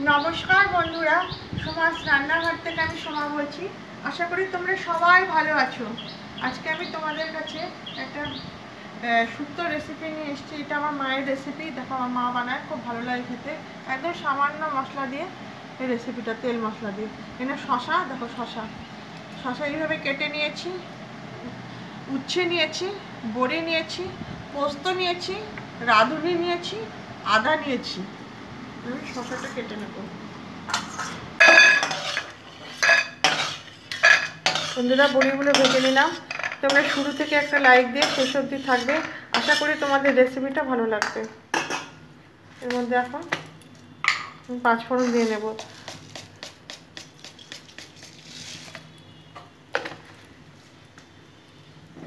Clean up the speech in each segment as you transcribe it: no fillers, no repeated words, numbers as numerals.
নমস্কার বন্ধুরা, সোমাস রান্নাঘর থেকে আমি সোমা বলছি। আশা করি তোমরা সবাই ভালো আছো। আজকে আমি তোমাদের কাছে একটা শুক্তো রেসিপি নিয়ে এসেছি। এটা আমার মায়ের রেসিপি। দেখো, আমার মা বানায়, খুব ভালো লাগে খেতে। একদম সামান্য মশলা দিয়ে এই রেসিপিটা, তেল মশলা দিয়ে। এখানে শশা, দেখো শশা এইভাবে কেটে নিয়েছি, উচ্ছে নিয়েছি, বড়ি নিয়েছি, পোস্ত নিয়েছি, রাঁধুনি নিয়েছি, আদা নিয়েছি। আমি শশাটা কেটে নেব। বন্ধুরা, বড়িগুলো ভেজে নিলাম। তোমরা শুরু থেকে একটা লাইক দিয়ে শেষ অবধি থাকবে। আশা করি তোমাদের রেসিপিটা ভালো লাগবে। এর মধ্যে এখন 5 ফোড়ন দিয়ে নেব।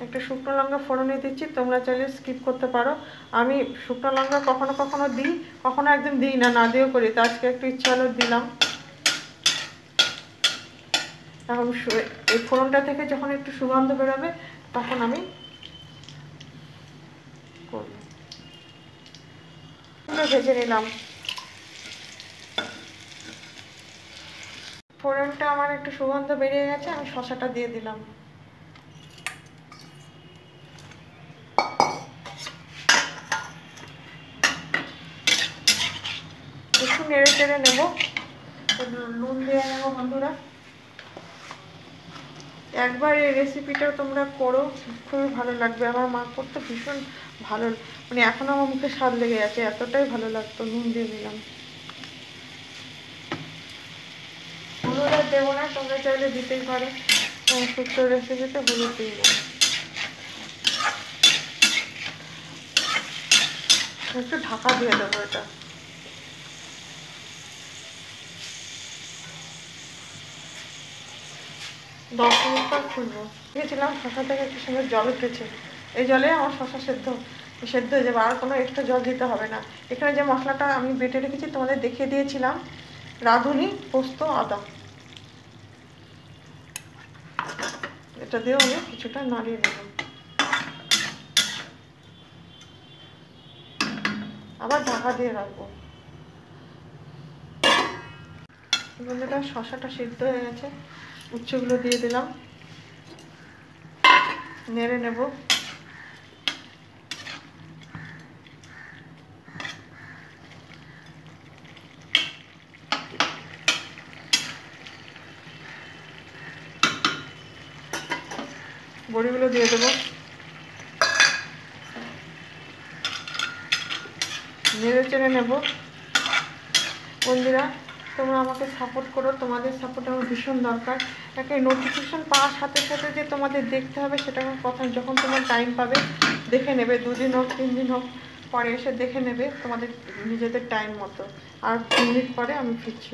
একটা শুকনো লঙ্কা ফোড়নে দিচ্ছি, তোমরা চাইলে স্কিপ করতে পারো। আমি শুকনো লঙ্কা কখনো কখনো দিই, কখনো একদম দিই না, না দিয়েও করি। তো আজকে একটু ইচ্ছা হলো দিলাম। এখন এই ফোড়নটা থেকে যখন একটু সুগন্ধ বেরোবে তখন আমি করব। ভেজে নিলাম। ফোড়নটা আমার একটু সুগন্ধ বেরিয়ে গেছে, আমি শসাটা দিয়ে দিলাম। একটু নেড়ে চেড়ে নেবো, নুন দিয়ে নেবো। বন্ধুরা, একবার এই রেসিপিটা তোমরা করো, খুবই ভালো লাগবে। আমার মা করতে ভীষণ ভালো, মানে এখনো আমার মুখে স্বাদ লেগে যাচ্ছে, এতটাই ভালো লাগতো। নুন দিয়ে দিলাম। হলুদ আর দেবো না, তোমরা চাইলে দিতেই পারো। শুক্তো রেসিপিতে হলুদ দিয়ে দেবো। একটু ঢাকা দিয়ে দেবো এটা। দশ মিনিট পর খুলবো। দিয়েছিলাম শশা থেকে একটু সুন্দর জল উঠেছে। এই জলে আমার শশা সেদ্ধ হয়ে যাবে, আর কোনো এক্সট্রা জল দিতে হবে না। এখানে যে মশলাটা আমি বেটে রেখেছি তোমাদের দেখিয়ে দিয়েছিলাম, রাঁধুনি, পোস্ত, আদা, এটা দিয়েও আমি কিছুটা নাড়িয়ে নেব। আবার ঢাকা দিয়ে রাখবো। বন্ধুরা, শশাটা সিদ্ধ হয়ে গেছে, উচ্ছেগুলো দিয়ে দিলাম, নেড়ে নেব। বড়িগুলো দিয়ে দেবো, নেড়ে চেড়ে নেব। বন্ধুরা, তোমরা আমাকে সাপোর্ট করো, তোমাদের সাপোর্ট আমার ভীষণ দরকার। একটা নোটিফিকেশান পাওয়ার সাথে সাথে যে তোমাদের দেখতে হবে সেটা আমার কথা। যখন তোমার টাইম পাবে দেখে নেবে, 2 দিন হোক 3 দিন হোক, পরে এসে দেখে নেবে তোমাদের নিজেদের টাইম মতো। আর 2 মিনিট পরে আমি ফিরছি।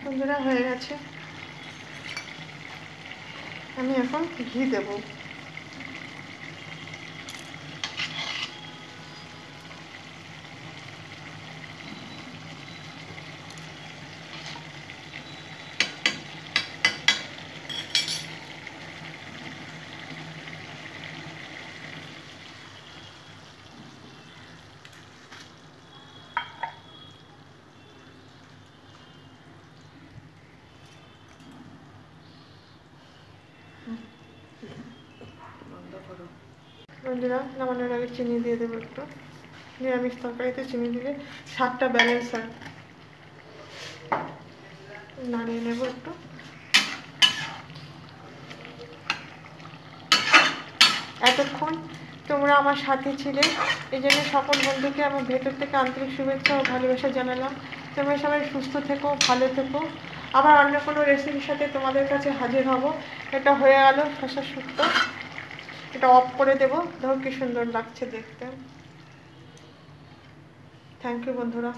বন্ধুরা, হয়ে গেছে। আমি এখন ঘি দেবো। বন্ধুরা, নামানোর আগে চিনি দিয়ে দেবো একটু। নিরামিষ তরকারিতে চিনি দিলে স্বাদটা ব্যালেন্স হয়। নাড়িয়ে নেব একটু। এতক্ষণ তোমরা আমার সাথে ছিলে, এই জন্য সকল বন্ধুকে আমার ভেতর থেকে আন্তরিক শুভেচ্ছা ও ভালোবাসা জানালাম। তোমরা সবাই সুস্থ থেকো, ভালো থেকো। আবার অন্য কোনো রেসিপির সাথে তোমাদের কাছে হাজির হব। এটা হয়ে গেল শশা শুক্তো। এটা অফ করে দেবো। দেখো কি সুন্দর লাগছে দেখতে। থ্যাংক ইউ বন্ধুরা।